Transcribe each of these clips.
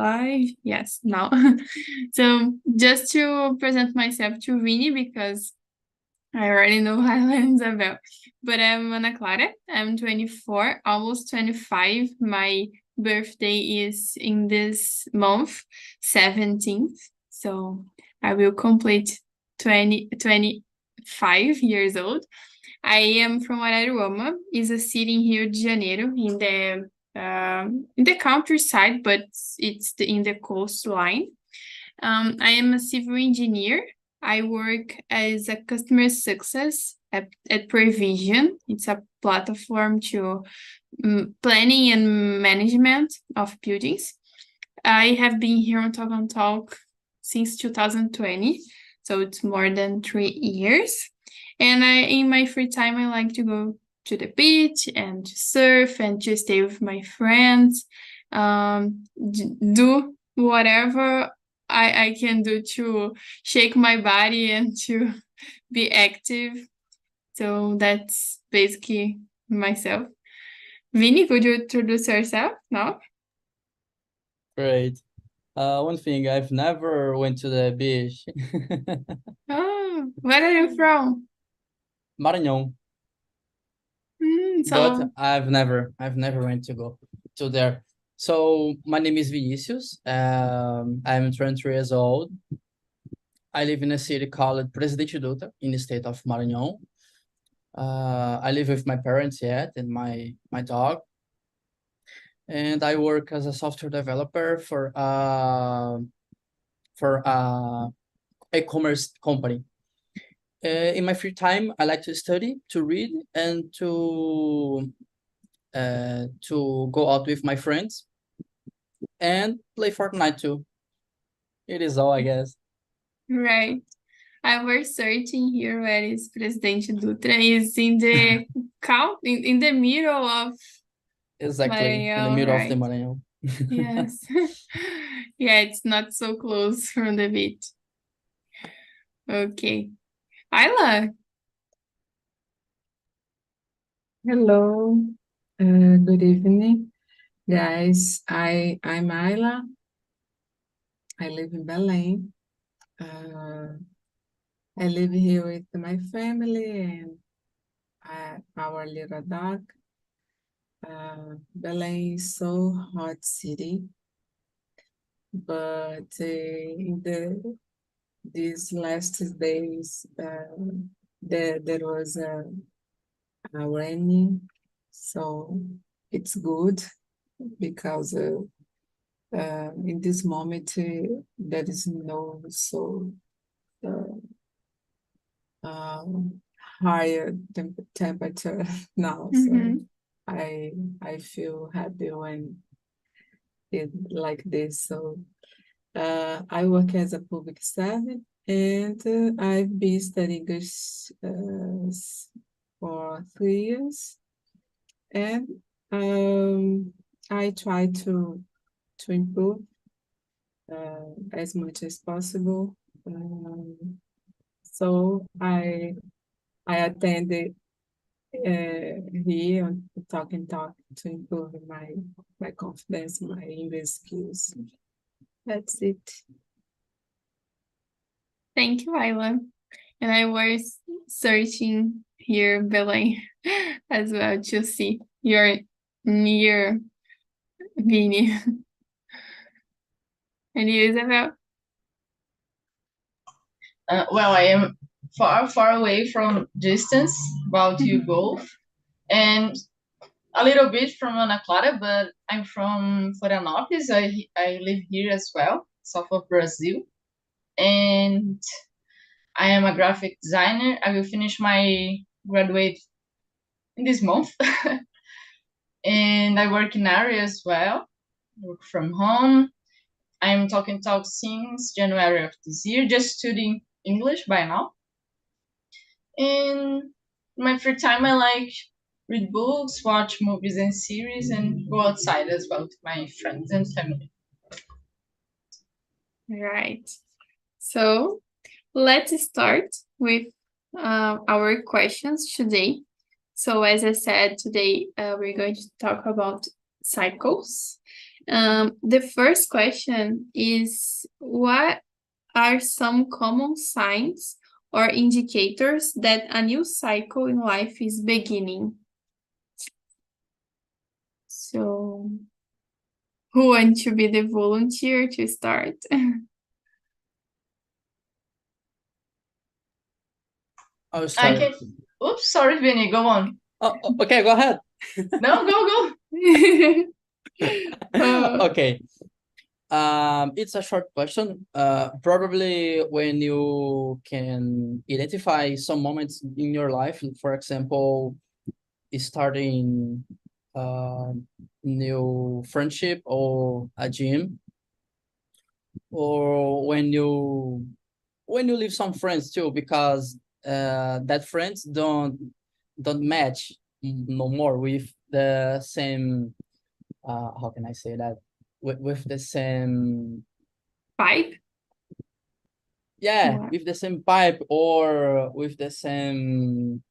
live. Yes, now. So just to present myself to Vini, because I already know Hyla and Isabel. But I'm Ana Clara. I'm 24, almost 25. My birthday is in this month, 17th. So I will complete 25 years old. I am from Araruama. It's a city in Rio de Janeiro, in the countryside, but it's in the coastline. I am a civil engineer. I work as a customer success at Prevision. It's a platform to planning and management of buildings. I have been here on Talk since 2020, so it's more than 3 years. And in my free time, I like to go to the beach and to surf and to stay with my friends, do whatever I can do to shake my body and to be active. So that's basically myself. Vini, could you introduce yourself now? Great. One thing, I've never went to the beach. Oh, where are you from? Maranhão, So but I've never went to go to there. So my name is Vinicius. I'm 23 years old. I live in a city called Presidente Dutra in the state of Maranhão. I live with my parents yet and my dog. And I work as a software developer for e-commerce company. In my free time, I like to study, to read, and to go out with my friends and play Fortnite too. It is all, I guess. right. I was searching here where is Presidente Dutra. Is in the in the middle of Exactly, in the Maranhão, middle of the right? Maranhão. Yes. Yeah, it's not so close from the beach. Okay. Ayla. Hello, good evening, guys. I'm Ayla. I live in Belém. I live here with my family and our little dog. Belém is so hot city, but in these last days, there was a raining, so it's good because in this moment there is no so higher temperature now. So I feel happy when it like this. So I work as a public servant and I've been studying English for 3 years, and I try to improve as much as possible. So I attended here on Talk to improve my confidence, my English skills. That's it. Thank you, Ayla. And I was searching here Belém as well to see you're near Vini. And you, Isabel? Well, I am far away from distance, about you both, and a little bit from Ana Clara, but I'm from Florianópolis. I live here as well, south of Brazil, and I am a graphic designer. I will finish my graduate in this month, and I work in area as well. Work from home. I'm talking since January of this year, just studying English by now. In my free time, I like read books, watch movies and series, and go outside as well with my friends and family. Right. So let's start with our questions today. So as I said, today we're going to talk about cycles. The first question is, what are some common signs or indicators that a new cycle in life is beginning? So, who wants to be the volunteer to start? I'll I start. can. Oops, sorry, Vinny. Go on. Okay, go ahead. No, go. Okay. It's a short question. Probably when you can identify some moments in your life, for example, starting new friendship or a gym, or when you leave some friends too, because that friends don't match no more with the same how can I say that, with the same Pipe? yeah, Or- with the same pipe or with the same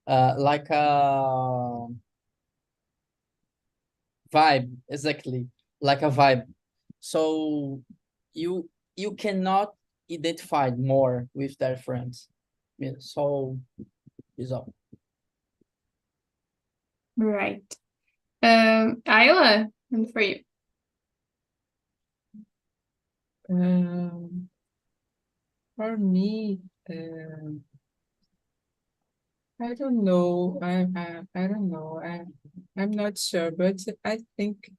like a vibe, exactly, like a vibe. So you cannot identify more with their friends. Yeah, so is all. Right. Ayla, and for you. For me, I don't know. I don't know. I'm not sure, but I think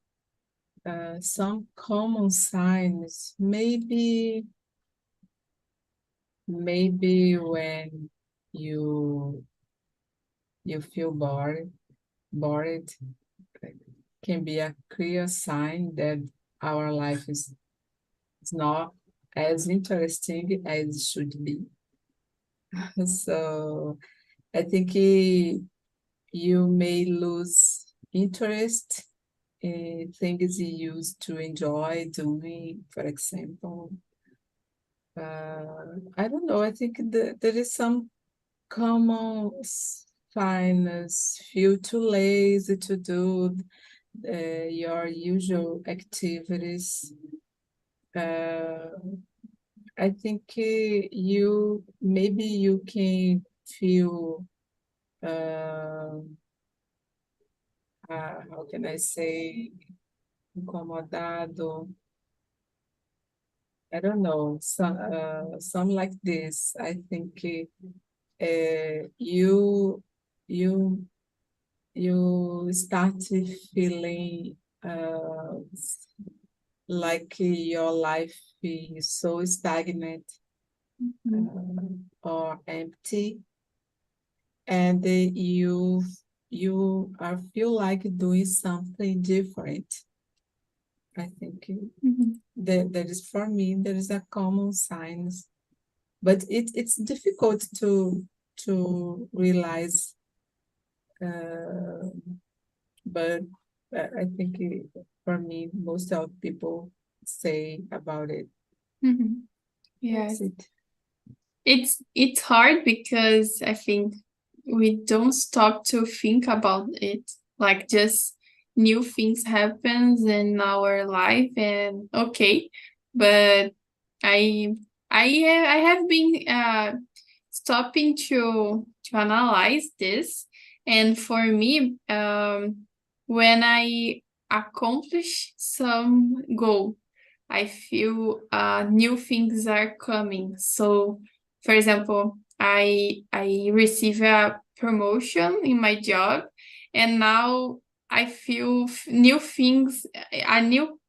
some common signs, maybe when you feel bored can be a clear sign that our life is not as interesting as it should be. So I think you may lose interest in things you used to enjoy doing, for example. I don't know. I think there is some common signs. Feel too lazy to do your usual activities. I think maybe you can feel how can I say, incomodado. I don't know, some like this. I think you you you start feeling like your life is so stagnant or empty, and you are feel like doing something different. I think that is, for me, there is a common signs, but it's difficult to realize. But I think for me, most of people say about it. Yes. That's it. It's hard because I think we don't stop to think about it. Like, just new things happens in our life, and okay. But I I have been stopping to analyze this, and for me, when I accomplish some goal, I feel new things are coming. So, for example, I receive a promotion in my job, and now I feel new things, a new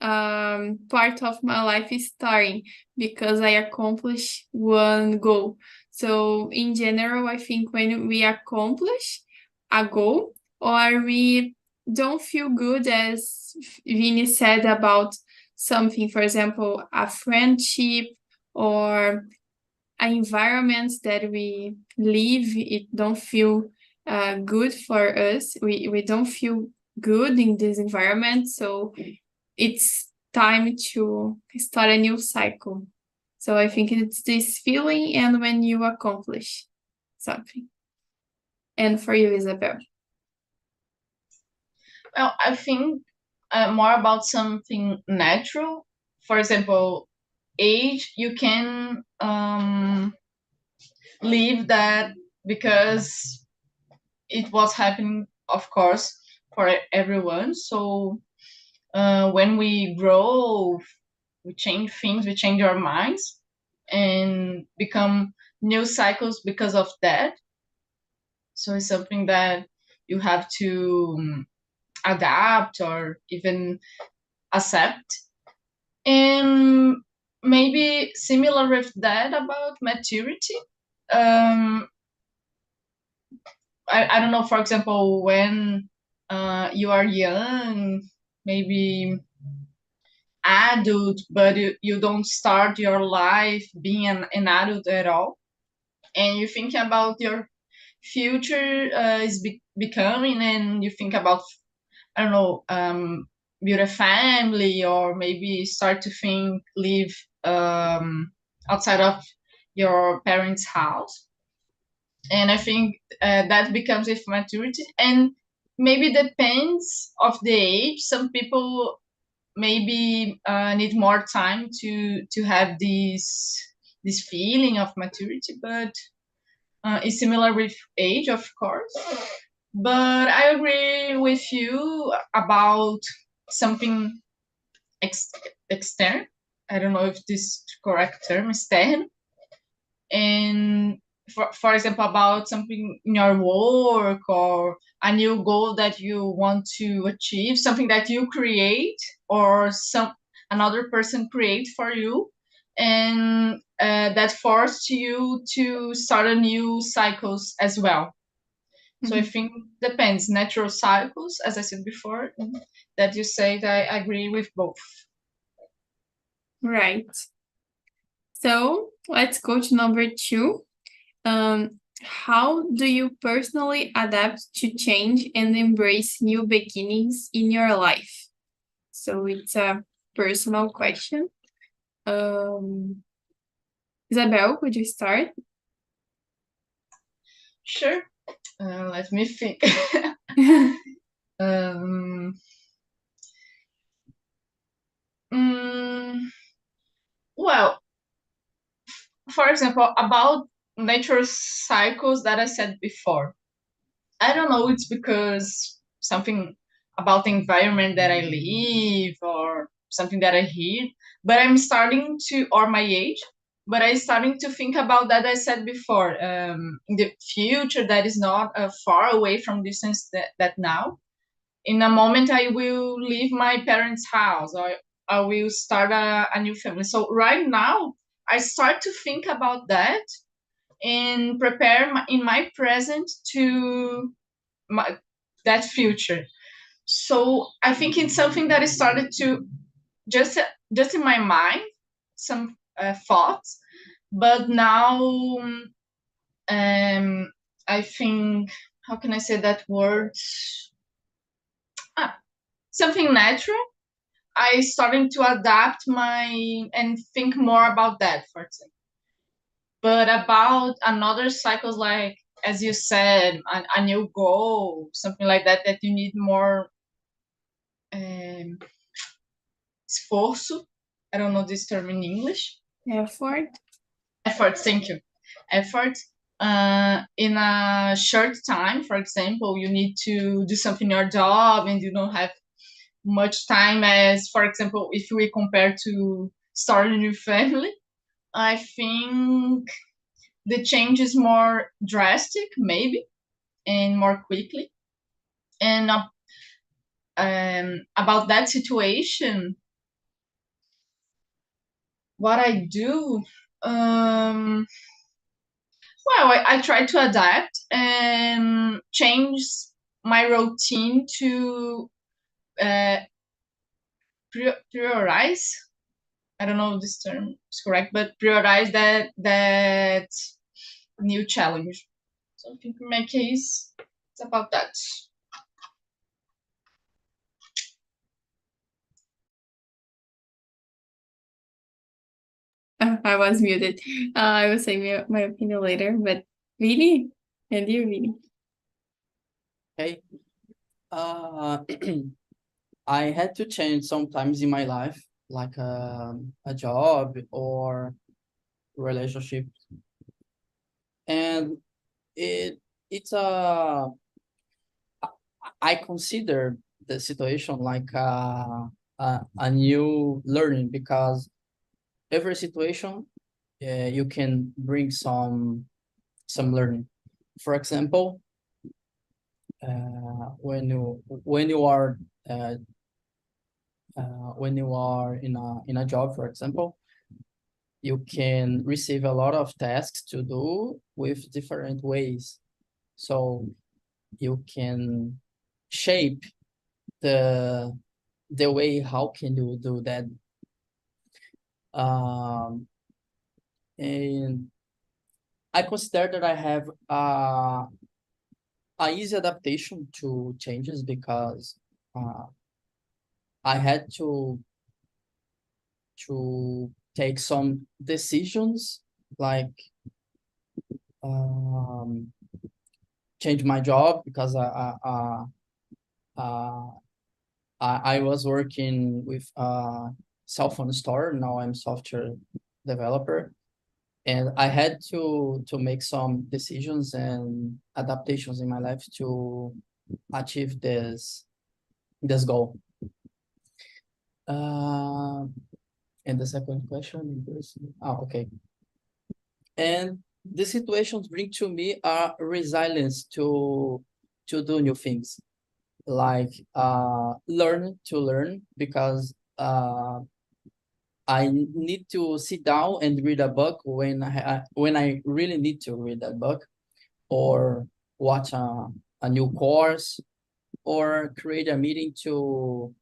part of my life is starting because I accomplished one goal. So in general, I think when we accomplish a goal, or we don't feel good, as Vini said, about something, for example, a friendship or an environment that we live, it don't feel good for us. We don't feel good in this environment, so it's time to start a new cycle. So I think it's this feeling and when you accomplish something. And for you, Isabel? Well, I think more about something natural. For example, age, you can leave that because it was happening, of course, for everyone. So when we grow, we change things, we change our minds and become new cycles because of that. So it's something that you have to adapt or even accept. And maybe similar with that about maturity. I don't know, for example, when you are young, maybe adult, but you don't start your life being an adult at all. And you think about your future is becoming, and you think about, I don't know, build a family, or maybe start to think, live outside of your parents' house. And I think that becomes with maturity, and maybe depends of the age. Some people maybe need more time to have this feeling of maturity, but it's similar with age, of course. But I agree with you about something external. I don't know if this is the correct term, external. And for example, about something in your work or a new goal that you want to achieve, something that you create or another person create for you, and that forced you to start a new cycles as well. So I think depends. Natural cycles, as I said before, that you said, I agree with both. Right. So let's go to number 2. How do you personally adapt to change and embrace new beginnings in your life? So it's a personal question. Isabel, would you start? Sure. Let me think. Well, for example, about natural cycles that I said before, I don't know, it's because something about the environment that I live or something that I hear, but I'm starting to, or my age, but I'm starting to think about that I said before, in the future that is not far away from distance that now. In a moment, I will leave my parents' house, or I will start a new family. So right now, I start to think about that and prepare in my present to that future. So I think it's something that started to just in my mind, some thoughts, but now I think, how can I say that word? Something natural. I starting to adapt and think more about that, for example. But about another cycles, like as you said, a new goal, something like that, that you need more esforço. I don't know this term in English. Effort. Effort, thank you. Effort. In a short time, for example, you need to do something in your job and you don't have much time as, for example, if we compare to starting a new family, I think the change is more drastic, maybe, and more quickly. And about that situation, what I do, well, I try to adapt and change my routine to prioritize. I don't know if this term is correct, but prioritize that new challenge. So I think in my case, it's about that. I was muted. I will say my opinion later, but Vini? And you, Vini? Okay. I had to change sometimes in my life, like a job or relationship, and it's I consider the situation like a new learning, because every situation you can bring some learning. For example, when you are uh, when you are in a job, for example, you can receive a lot of tasks to do with different ways. So you can shape the way how can you do that. And I consider that I have a easy adaptation to changes, because I had to take some decisions, like change my job, because I was working with a cell phone store. Now I'm software developer, and I had to make some decisions and adaptations in my life to achieve this goal. And the second question is, okay. And the situations bring to me a resilience to do new things, like learn to learn, because I need to sit down and read a book when I really need to read a book, or watch a new course, or create a meeting to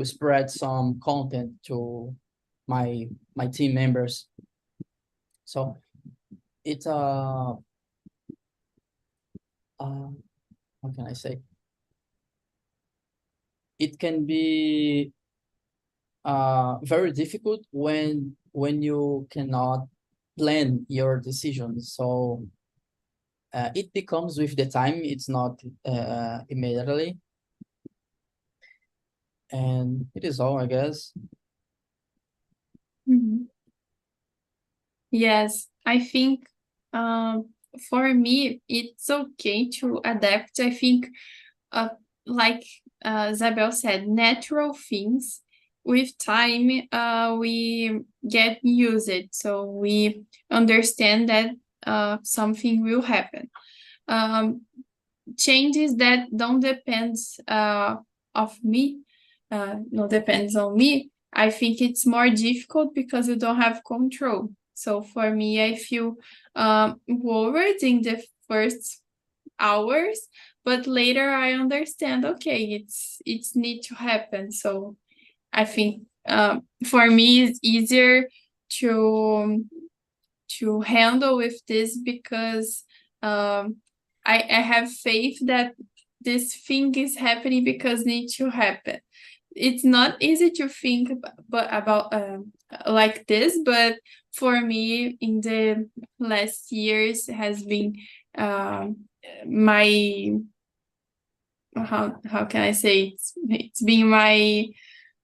spread some content to my team members. So it's how can I say? It can be very difficult when you cannot plan your decisions. So it becomes with the time. It's not immediately. And it is all, I guess. Yes, I think for me, it's okay to adapt. I think, like Isabel said, natural things, with time, we get used it. So we understand that something will happen. Changes that don't depend of me, no depends on me, I think it's more difficult because you don't have control. So for me, I feel worried in the first hours, but later I understand, okay, it's need to happen. So I think for me it's easier to handle with this, because I have faith that this thing is happening because it needs to happen. It's not easy to think about like this, but for me, in the last years, has been my how can I say, it's been my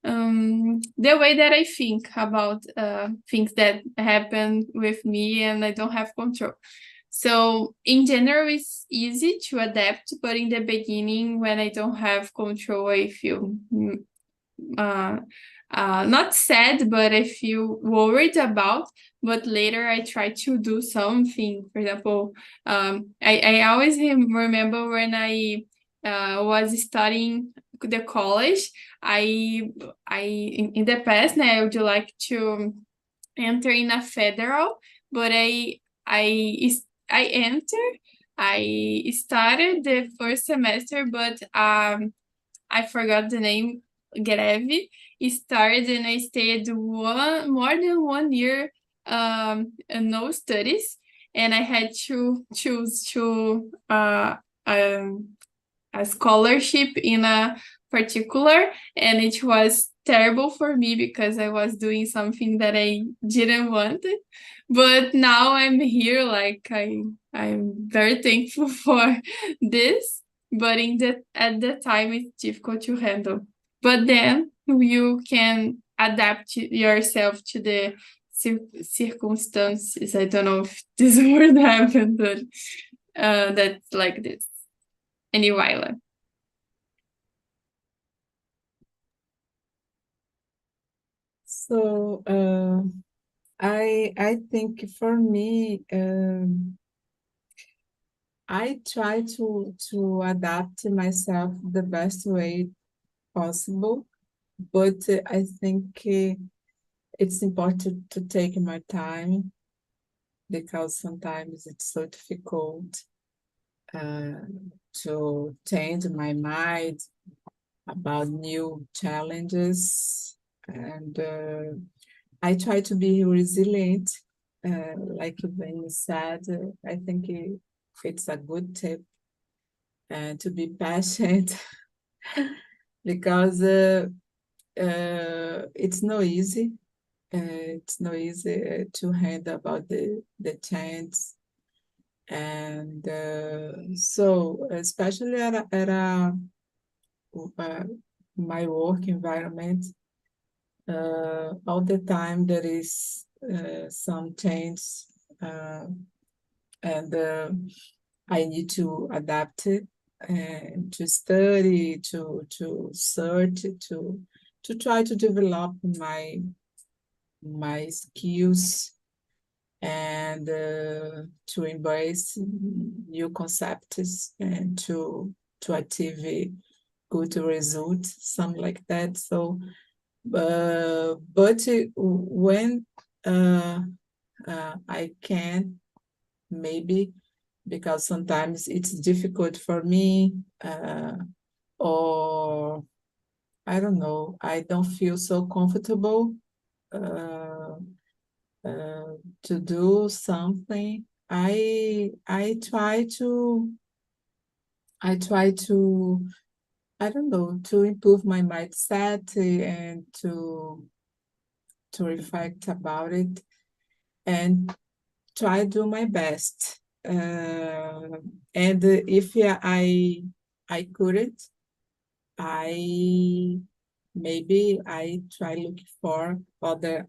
the way that I think about things that happen with me and I don't have control. So in general, it's easy to adapt, but in the beginning, when I don't have control, I feel not sad, but I feel worried about. But later I try to do something. For example, I always remember when I was studying the college, I in the past, I would like to enter in a federal, but I entered. I started the first semester, but I forgot the name. Greve started, and I stayed more than 1 year no studies, and I had to choose to a scholarship in a particular, and it was terrible for me because I was doing something that I didn't want. But now I'm here, like I'm very thankful for this. But at the time, it's difficult to handle but then you can adapt yourself to the circumstances. I don't know if this word happened, but that's like this. And you, Ayla? So I think for me, I try to adapt myself the best way possible, but I think it's important to take my time because sometimes it's so difficult to change my mind about new challenges, and I try to be resilient. Like Ben said, I think it's a good tip to be patient because it's not easy. It's not easy to handle about the change, and so especially at my work environment, all the time there is some change, and I need to adapt it and to study, to search, to try to develop my skills and to embrace new concepts and to achieve good results, something like that. So, but when I can, maybe because sometimes it's difficult for me, or I don't know, I don't feel so comfortable to do something. I try to I don't know, to improve my mindset and to reflect about it and try to do my best. And if I couldn't, I maybe I try looking for other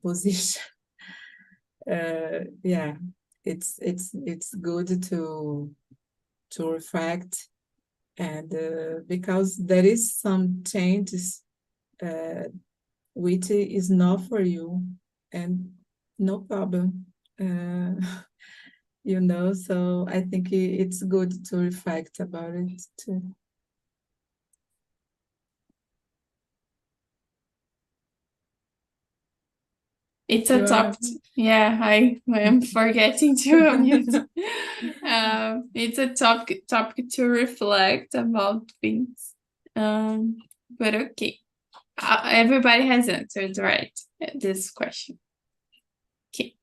position. Yeah, it's good to reflect, and because there is some changes which is not for you, and no problem. So I think it's good to reflect about it too. It's a top. Yeah, I am forgetting to unmute. It's a topic to reflect about things. But okay, everybody has answered right this question. Okay,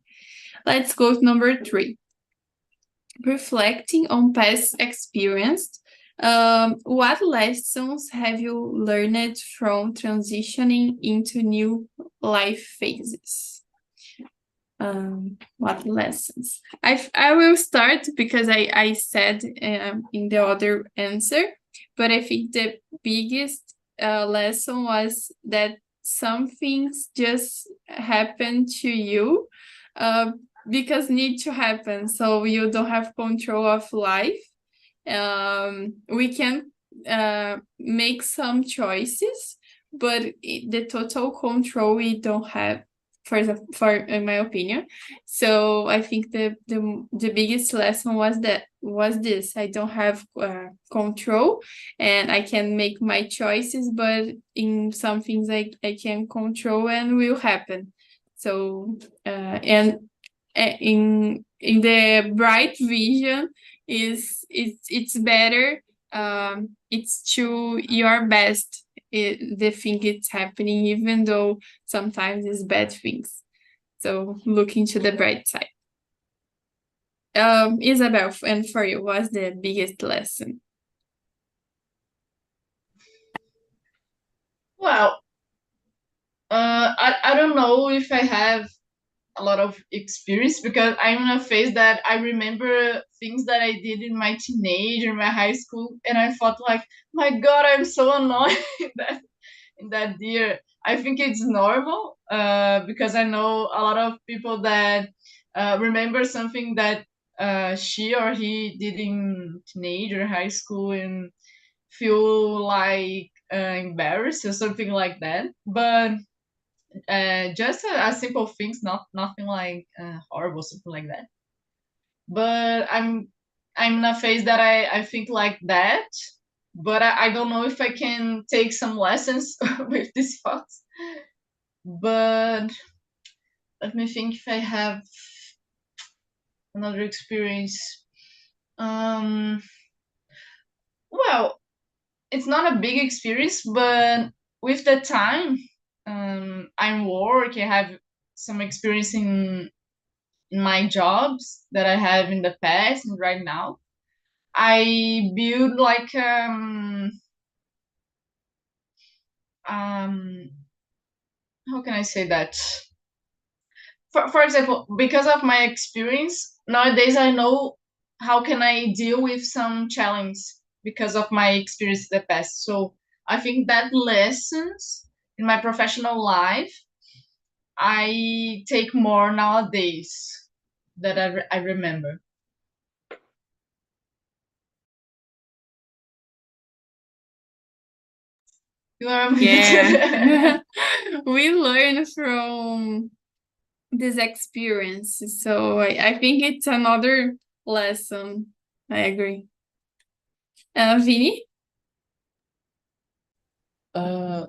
let's go to number 3. Reflecting on past experience. What lessons have you learned from transitioning into new life phases? What lessons? I will start because I said in the other answer, but I think the biggest lesson was that some things just happen to you because need to happen, so you don't have control of life. We can make some choices, but the total control we don't have, for in my opinion. So I think the biggest lesson was this: I don't have control, and I can make my choices, but in some things I can control and will happen. So and in the bright vision it's better, it's to your best, the thing it's happening, even though sometimes it's bad things. So look into the bright side. Isabel, and for you, what's the biggest lesson? Well, I don't know if I have a lot of experience because I'm in a phase that I remember things that I did in my teenage or my high school, and I thought like, my God, I'm so annoyed that in that year, I think it's normal, because I know a lot of people that remember something that she or he did in teenage or high school and feel like embarrassed or something like that. But just a simple things, nothing like horrible, something like that. But I'm in a phase that I think like that, but I don't know if I can take some lessons with these thoughts. But let me think if I have another experience. Um, well, it's not a big experience, but with the time, I'm work. I have some experience in my jobs that I have in the past and right now. I build like um how can I say that? For example, because of my experience, nowadays I know how can I deal with some challenge because of my experience in the past. So I think that lessons in my professional life I take more nowadays that I remember. You are Yeah. We learn from this experience. So I think it's another lesson. I agree. Vini?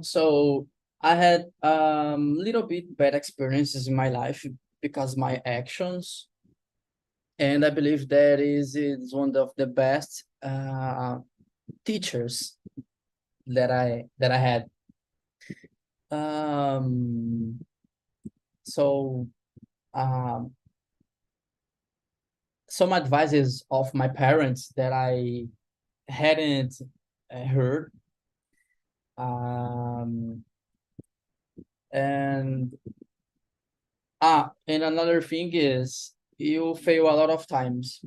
So I had little bit bad experiences in my life because my actions, and I believe that is one of the best teachers that I had. Um, so um, some advices of my parents that I hadn't heard. Um, and and another thing is you fail a lot of times.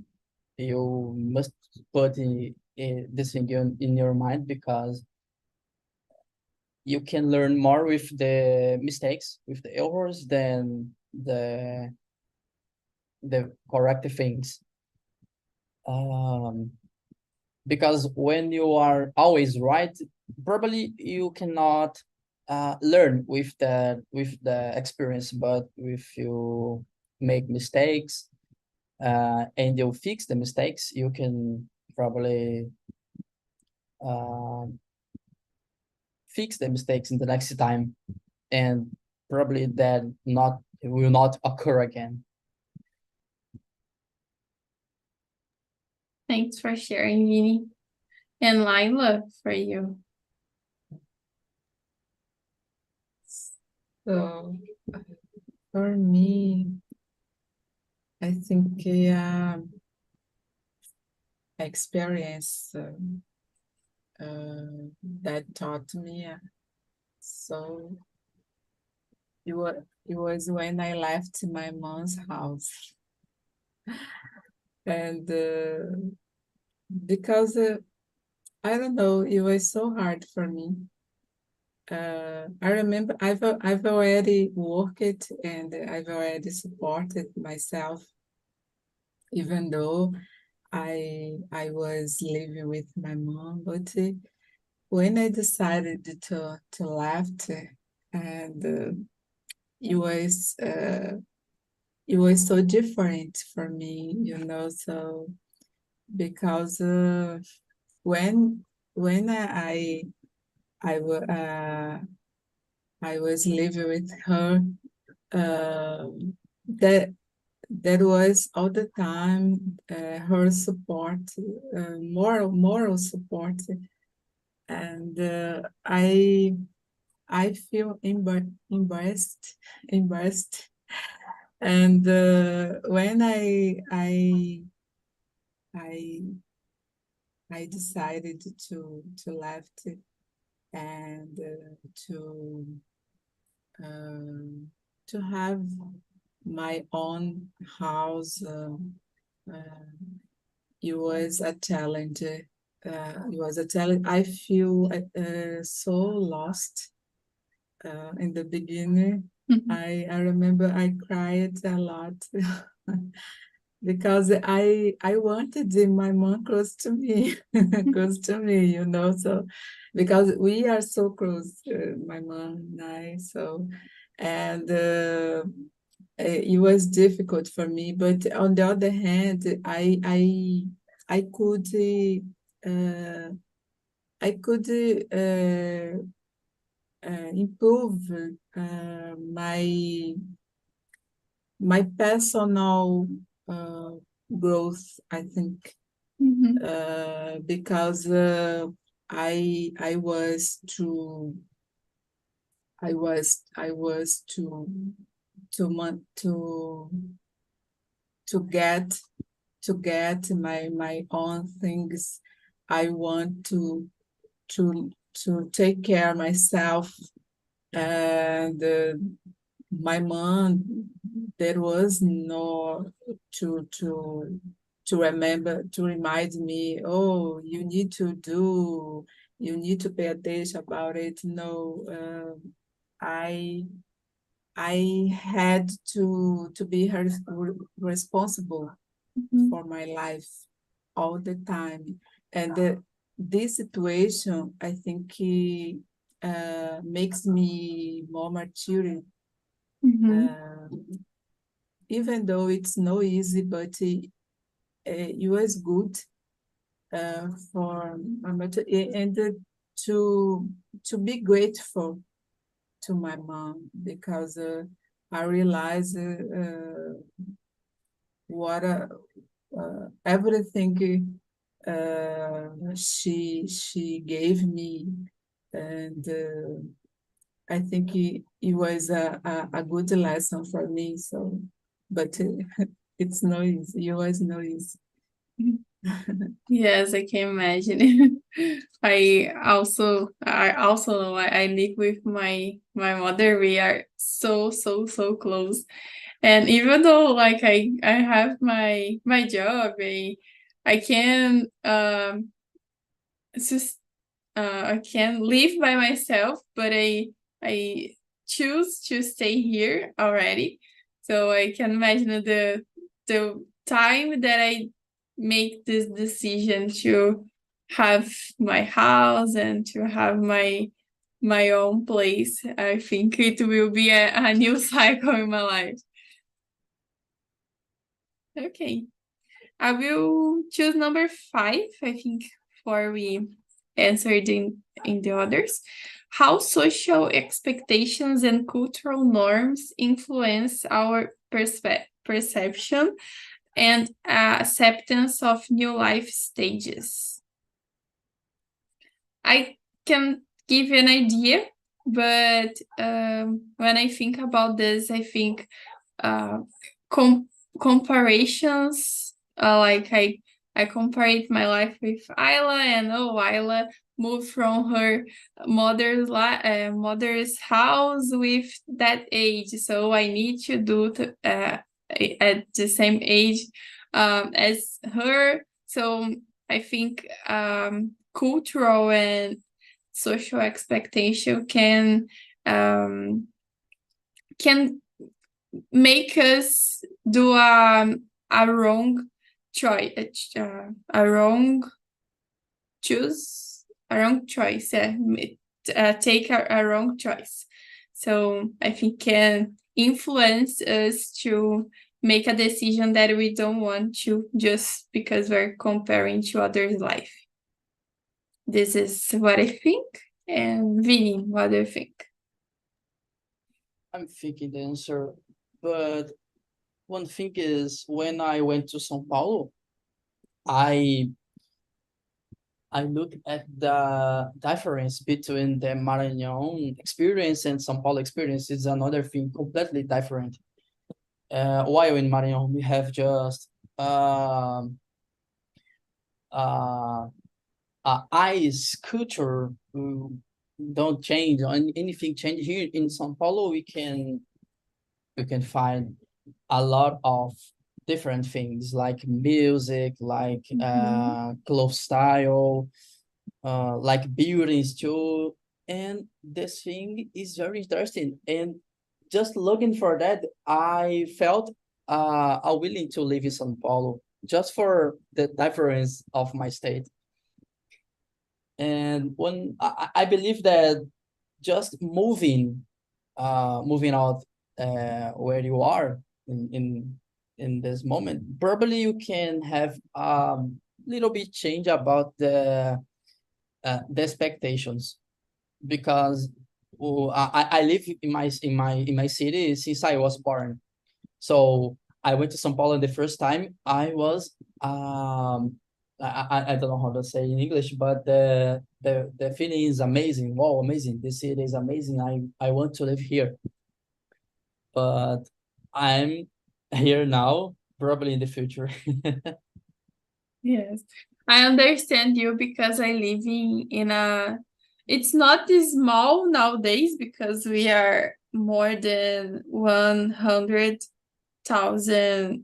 You must put this thing in your mind because you can learn more with the mistakes, with the errors than the correct things. Um, because when you are always right, probably you cannot learn with the experience, but if you make mistakes and you fix the mistakes, you can probably uh, fix the mistakes in the next time, and probably that not it will not occur again. Thanks for sharing, Vini. And Lila, for you. So for me, I think experience that taught me. So it was when I left my mom's house, and because I don't know, it was so hard for me. I remember I've already worked and I've already supported myself, even though I was living with my mom. But when I decided to left, and it was so different for me, So because when when I was living with her, that that was all the time her support, moral support, and I feel embarrassed, and when I I decided to left and um, to have my own house. It was a challenge. It was a challenge. I feel so lost in the beginning. I remember I cried a lot because I wanted my mom close to me, close to me, you know. So because we are so close, my mom and I. So and it was difficult for me. But on the other hand, I could. I could improve my personal growth, I think, because I was to get my own things. I want to take care of myself. And my mom, there was no to remember, to remind me, oh, you need to pay attention about it. No, I had to be responsible for my life all the time. And this situation, I think, makes me more mature. Even though it's no easy, but it was good for and to be grateful to my mom, because I realize what everything she gave me, and I think it was a good lesson for me. So, but it's no easy. It was no easy. Yes, I can imagine. I also know I live with my mother. We are so close. And even though like I have my job, I can I can live by myself, but I choose to stay here already. So I can imagine the time that I make this decision to have my house and to have my own place. I think it will be a new cycle in my life. Okay. I will choose number 5, I think, before we answer in the others. How social expectations and cultural norms influence our perception and acceptance of new life stages. I can give you an idea, but when I think about this, I think comparisons, like I compared my life with Ayla, and Ayla moved from her mother's house with that age, so I need to do at the same age as her. So I think cultural and social expectation can make us do a wrong choice, a wrong choice, take a wrong choice. So I think can influence us to make a decision that we don't want to, just because we're comparing to others' life. This is what I think. And Vinny, what do you think? I'm thinking the answer, but one thing is, when I went to São Paulo, I look at the difference between the Maranhão experience and São Paulo experience. Is another thing completely different. While in Maranhão we have just ice culture, don't change, anything change. Here in São Paulo we can find a lot of different things, like music, like clothes style, like buildings too. And this thing is very interesting. And just looking for that, I felt willing to live in São Paulo just for the difference of my state. And when I believe that just moving out where you are in this moment, probably you can have little bit change about the expectations, because I live in my city since I was born. So I went to São Paulo the first time. I was I don't know how to say in English, but the feeling is amazing. Wow, amazing! This city is amazing. I want to live here, but I'm here now. Probably in the future. Yes, I understand you because I live in a. It's not small nowadays because we are more than 100,000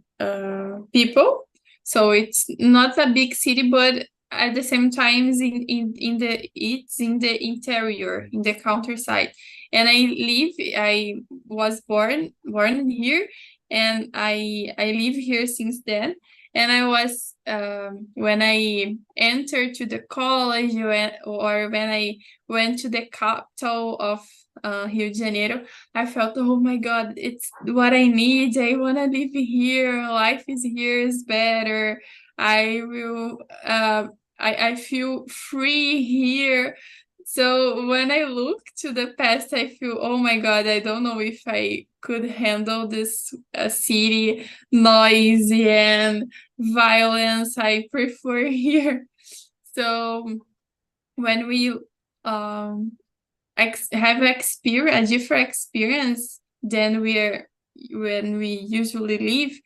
people. So it's not a big city, but at the same time, it's in the interior, in the countryside. And I was born here, and I live here since then. And I was when I entered to the college, or when I went to the capital of Rio de Janeiro, I felt, oh my God, it's what I need. I want to live here. Life is here is better. I will. I feel free here. So when I look to the past, I feel, oh my God, I don't know if I could handle this city noisy and violence. I prefer here. So when we um have a different experience than when we usually live,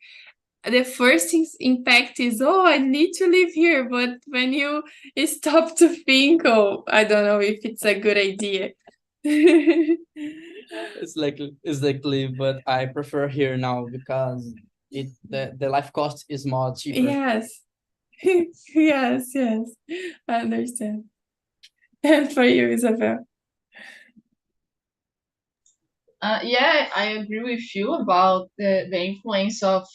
the first impact is, oh, I need to live here. But when you stop to think, oh, I don't know if it's a good idea. It's like live, but I prefer here now because the life cost is more cheaper. Yes. Yes, yes. I understand. And for you, Isabel? Yeah, I agree with you about the influence of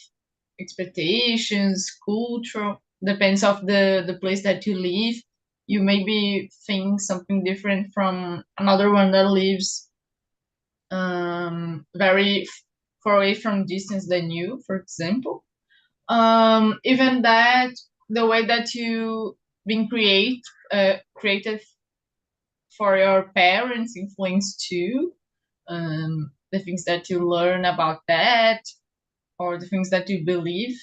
expectations, culture, depends of the place that you live. You maybe think something different from another one that lives very far away from distance than you, for example. Even that, the way that you been created for your parents influence too. The things that you learn about that, or the things that you believe.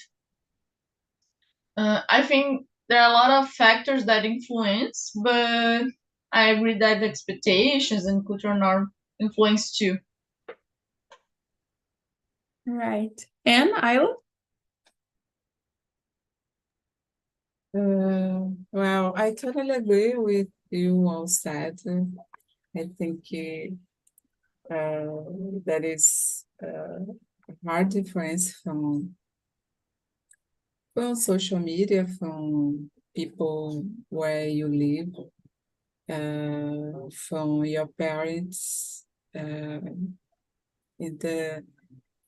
I think there are a lot of factors that influence, but I agree that the expectations and cultural norm influence too. Right. And Isla? Well, I totally agree with you all said. I think that is a hard difference from social media, from people where you live, from your parents. And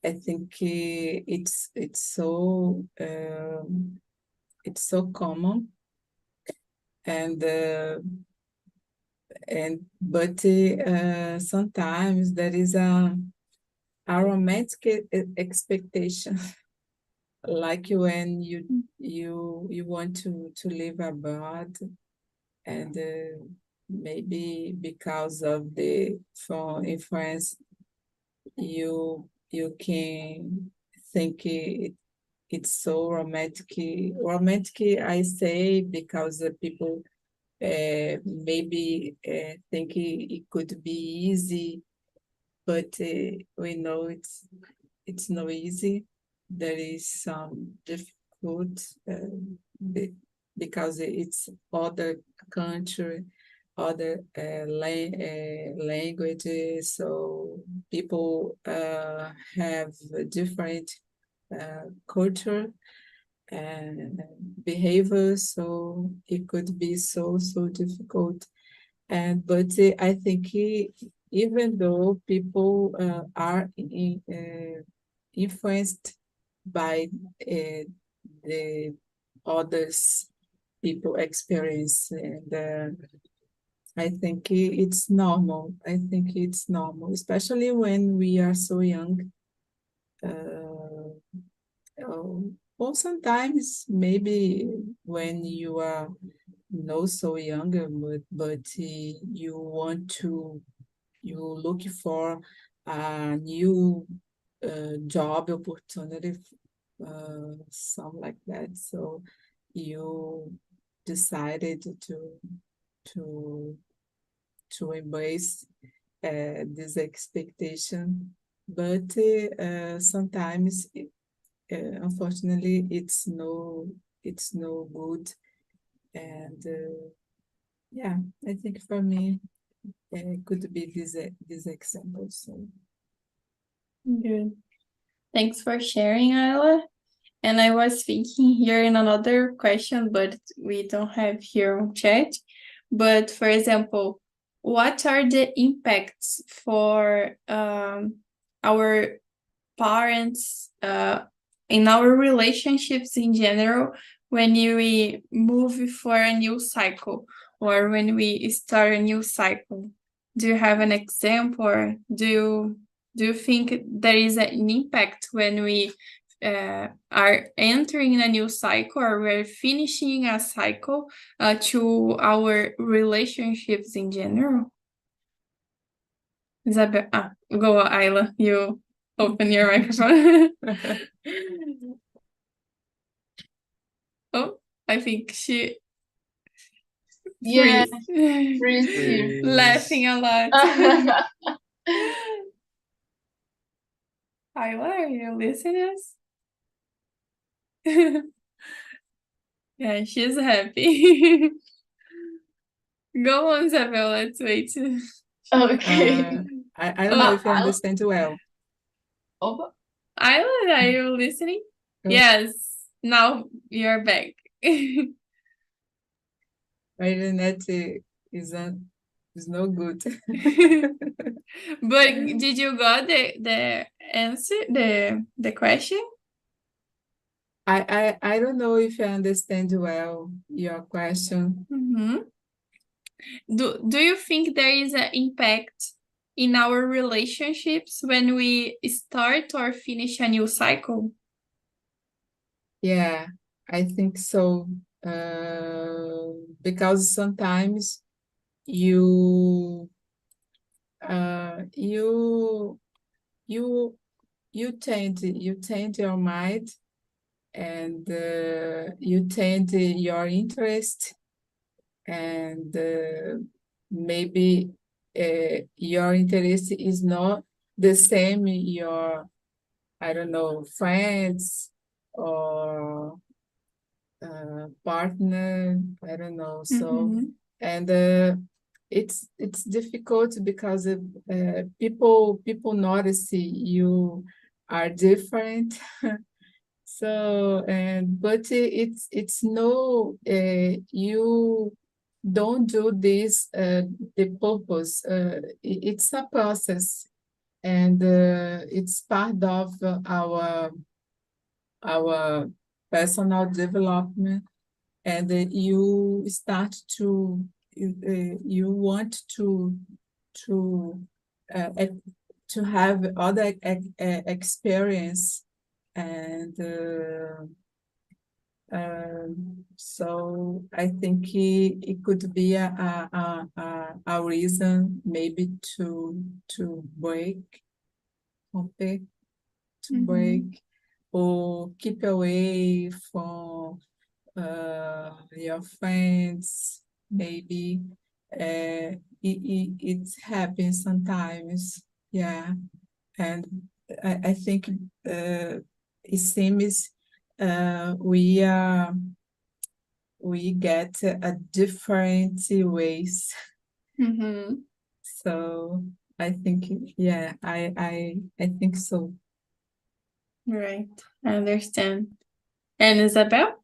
I think it's so common, and but sometimes there is a romantic expectation, like when you want to live abroad, and maybe because of the from in France, you can think it's so romantic. Romantic, I say, because people maybe think it could be easy, but we know it's not easy. There is some difficult because it's other country, other languages, so people have a different culture and behavior, so it could be so difficult. but I think even though people are influenced by the others people experience, and I think it's normal. I think it's normal, especially when we are so young. Or sometimes maybe when you are not so younger, but you want to, you look for a new job opportunity, something like that. So you decided to to embrace this expectation, but sometimes, unfortunately, it's no good, and yeah, I think for me it could be this example. So Good. Thanks for sharing, Ayla. And I was thinking here in another question, but we don't have here on chat. But for example, what are the impacts for our parents in our relationships in general when we move for a new cycle or when we start a new cycle? Do you have an example, or do you think there is an impact when we are entering a new cycle or we're finishing a cycle to our relationships in general? Isabel, go, Ayla, you open your microphone. Oh, I think she Yeah, freeze. freeze here. Laughing a lot. Ayla, are you listening us? Yeah, she's happy. Go on, Isabel, let's wait. Okay. I don't know if you understand well. Opa. Ayla, are you listening? Okay. Yes, now you're back. My internet is no good. But did you got the answer, the question? I don't know if I understand well your question. Do you think there is an impact in our relationships when we start or finish a new cycle? Yeah, I think so. Because sometimes you change your mind, and you change your interest, and maybe your interest is not the same your, I don't know, friends or partner, I don't know. So and it's difficult because people notice you are different. So but it's no, you don't do this the purpose. It's a process, and it's part of our personal development, and you start to you want to to have other experience, and so I think it could be a reason maybe to break, okay, to break, or keep away from your friends, maybe. It happens sometimes, yeah. And I think it seems we get a different ways. So I think, yeah, I think so. Right, I understand. And Isabel?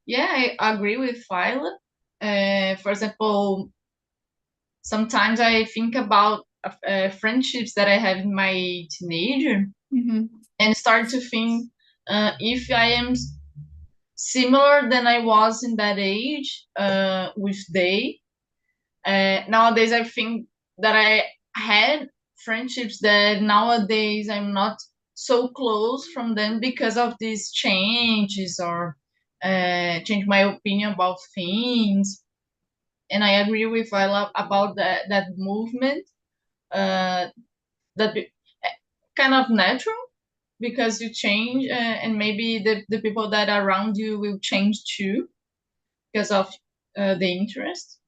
Yeah, I agree with Phila. For example, sometimes I think about friendships that I have in my teenager and start to think if I am similar than I was in that age with they. Nowadays, I think that I had friendships that nowadays I'm not so close from them because of these changes or change my opinion about things. And I agree with Ella about that movement. That kind of natural because you change and maybe the people that are around you will change too because of the interest.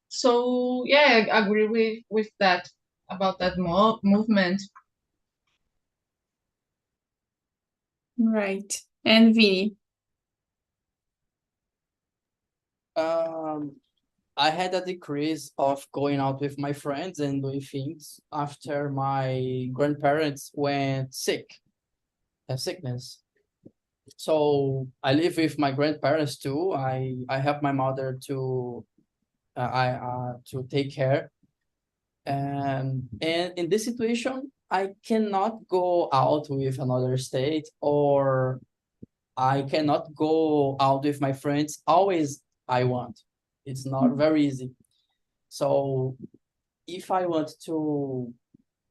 So yeah, I agree with that about that movement. Right. And Vinny. I had a decrease of going out with my friends and doing things after my grandparents went sick, have sickness. So I live with my grandparents too. I help my mother to take care. And in this situation, I cannot go out with another state, or I cannot go out with my friends always I want. It's not very easy. So if I want to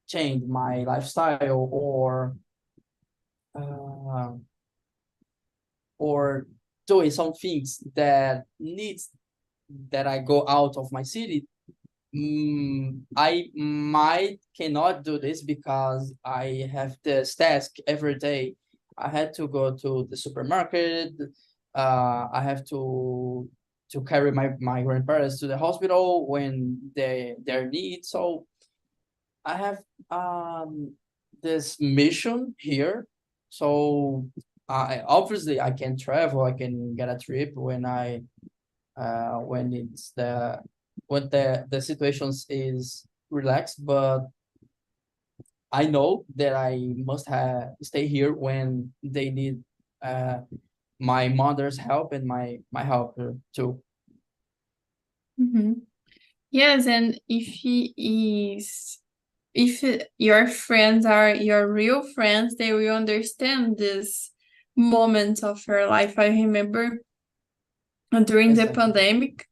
change my lifestyle uh, or doing some things that needs that I go out of my city, I might cannot do this because I have this task every day. I had to go to the supermarket. I have to carry my grandparents to the hospital when their need. So I have this mission here. So I obviously I can travel. I can get a trip when when it's when the situations is relaxed, but I know that I must have stay here when they need my mother's help and my help too. Yes, and if your friends are your real friends, they will understand this moment of your life. I remember during the Exactly. pandemic.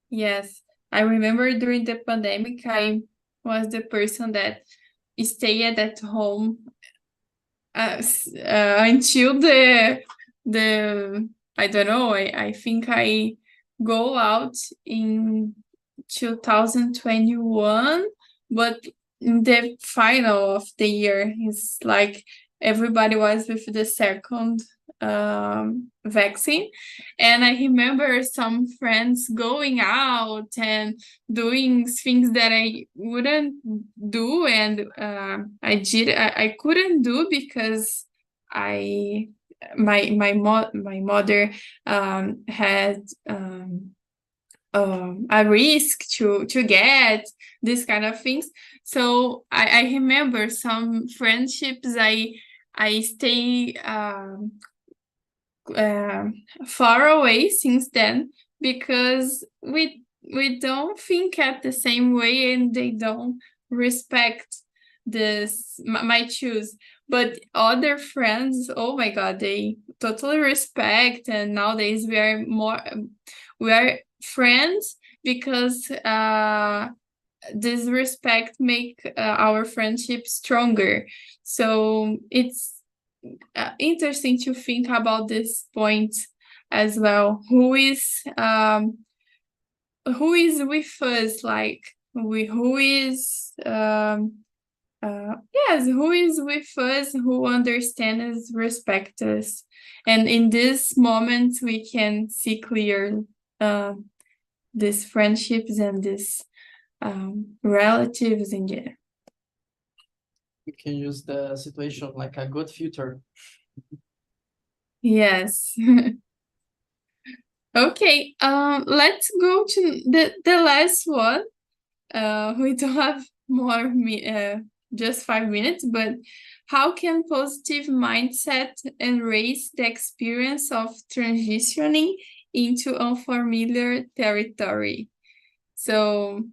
Yes, I remember during the pandemic, I was the person that stayed at home until the I don't know. I think I go out in 2021, but in the final of the year is like everybody was with the second vaccine, and I remember some friends going out and doing things that I wouldn't do, and I couldn't do because I my mother had a risk to get these kind of things. So I remember some friendships I stay far away since then because we don't think at the same way and they don't respect this my choose. But other friends, oh my god, they totally respect, and nowadays we are friends because this respect make our friendship stronger. So it's interesting to think about this point as well. Who is with us? Like who is yes, who is with us? Who understands, respect us, and in this moment we can see clear these friendships and these relatives in general. We can use the situation like a good filter. Yes. Okay, let's go to the last one. We don't have more just 5 minutes, but how can positive mindset enrich the experience of transitioning into unfamiliar territory. So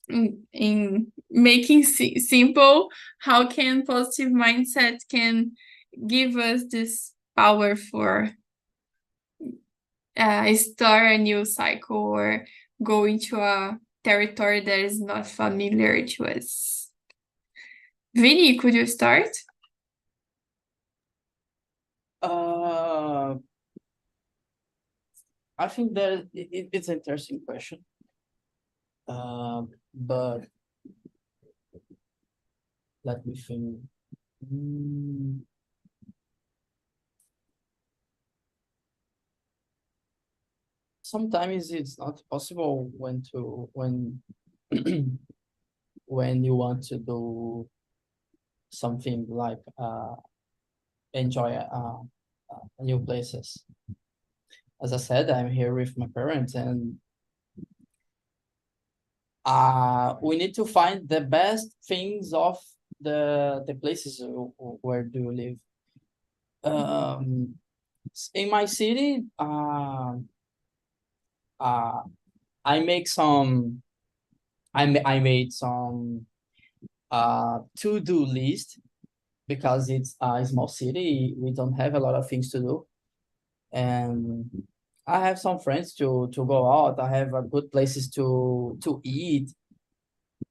in making simple, how can positive mindset can give us this power for start a new cycle or go into a territory that is not familiar to us? Vinny, could you start? I think that it's an interesting question. But let me think. Sometimes it's not possible when when you want to do something like enjoy new places. As I said, I'm here with my parents, and we need to find the best things of the places where do you live. In my city, I make some. I made some to-do list because it's a small city. We don't have a lot of things to do, and I have some friends to go out. I have good places to eat,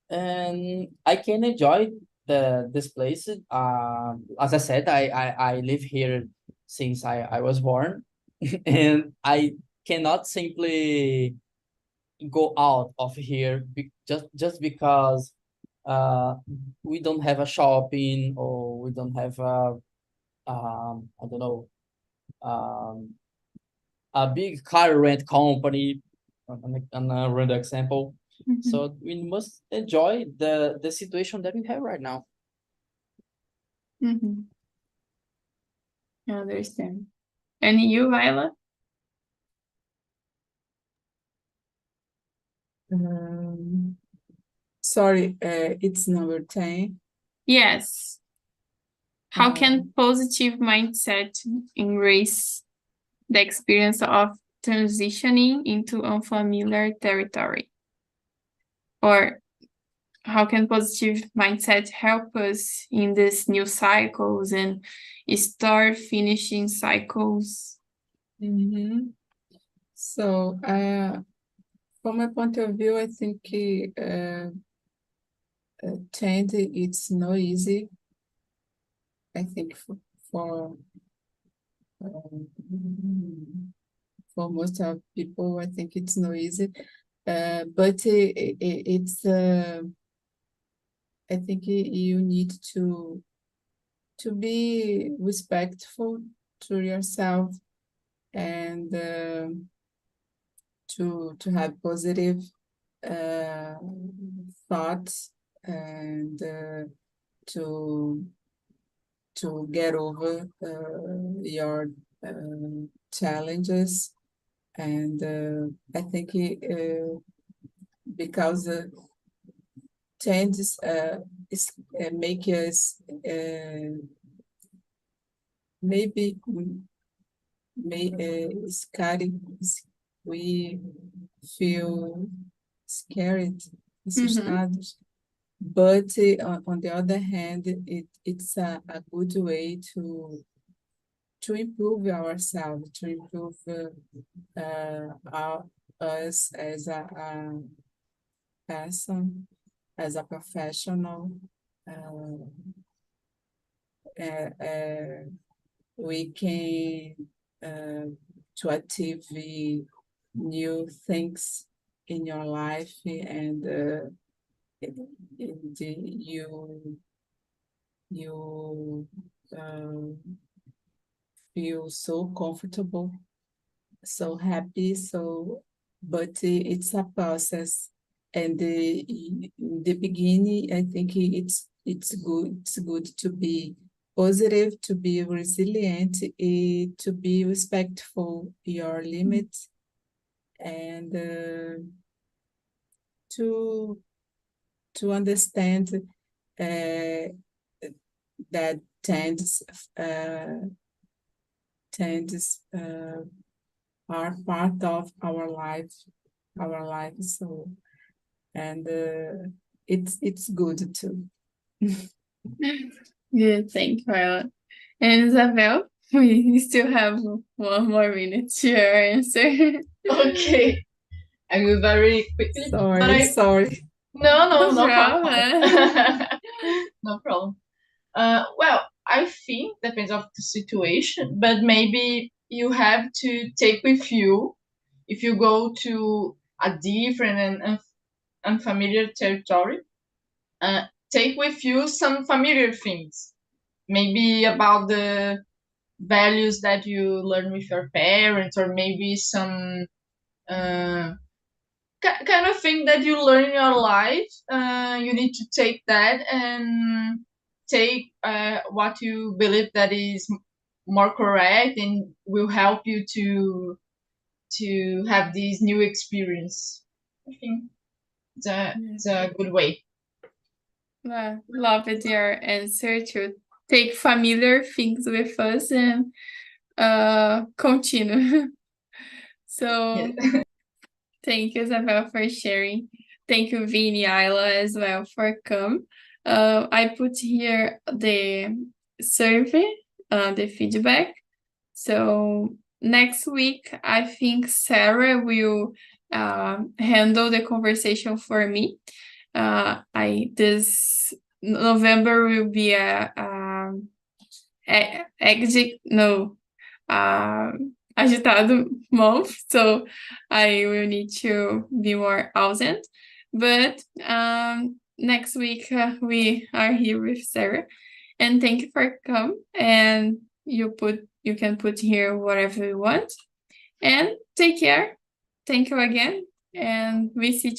and I can enjoy this place. As I said, I live here since I was born, and I cannot simply go out of here just because we don't have a shopping, or we don't have a I don't know, a big car rent company, on a random example. So we must enjoy the situation that we have right now. I understand. And you, Viola? Sorry, it's number 10. Yes. How can positive mindset embrace the experience of transitioning into unfamiliar territory? Or how can positive mindset help us in these new cycles and start finishing cycles? So, from my point of view, I think change it's not easy. I think for most of people, I think it's not easy. But it's I think you need to be respectful to yourself, and to have positive thoughts, and to get over your challenges. And I think because changes make us maybe scary. We feel scared, assustados. But on the other hand, it's a good way to improve ourselves, to improve us as a person, as a professional. We can to achieve new things in your life, and you feel so comfortable, so happy. But it's a process, and in the beginning, I think it's good to be positive, to be resilient, to be respectful your limits, and to understand that tends are part of our life. So, and it's good too. Good, thank you, Viola. And Isabel, we still have 1 more minute to your answer. Okay, I will very quickly. Sorry. No No problem. No problem. Well, I think depends of the situation, but maybe you have to take with you if you go to a different and unfamiliar territory. Take with you some familiar things, maybe about the values that you learn with your parents, or maybe some kind of thing that you learn in your life. You need to take that and take what you believe that is more correct and will help you to have this new experience. I think it's a good way. Love it, your answer to take familiar things with us and continue. So Yeah. thank you, Isabel, for sharing. Thank you, Vini, Ayla, as well for come. I put here the survey, the feedback. So next week, I think Sarah will handle the conversation for me. This November will be agitado month, so I will need to be more ausent. But next week we are here with Sarah, and thank you for come. And you can put here whatever you want, and take care. Thank you again, and we see you